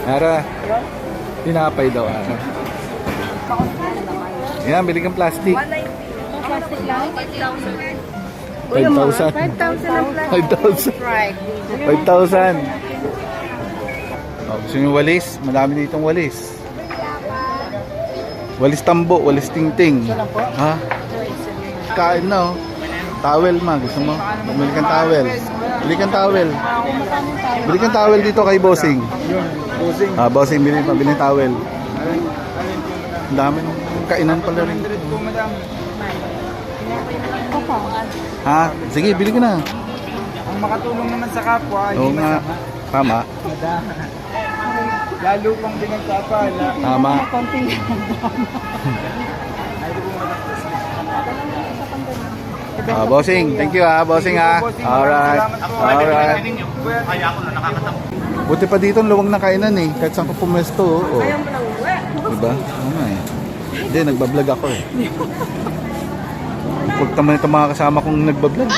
Ara, tinapay daw. Yan, bili kang plastic. 190. Plastic lang? 5,000. 5,000 ang plastic. 5,000. 5,000. Oh, gusto nyo walis? Madami ditong walis. Walis tambo, walis tingting. Ha? Kain na oh. Towel ma, gusto mo? Bili kang towel. Bili kang towel. Bili kang towel dito kay Bossing. Ah, Bossing, bili ng towel. Ang dami ng kainan pala rin. Ha? Sige, bili ka na. Ang makatulong naman sa kapwa, Oo nga. Tama. lalo pang pinagpapala. Tama. Ah, Bossing, thank you Bossing ha. Alright. Alright. Buti pa dito ang luwag na kainan eh. Kahit saan ko pumesto. Oh. Diba? Oo nga eh. Hindi, nagbablog ako eh. Huwag naman itong mga kasama kong nagbablog.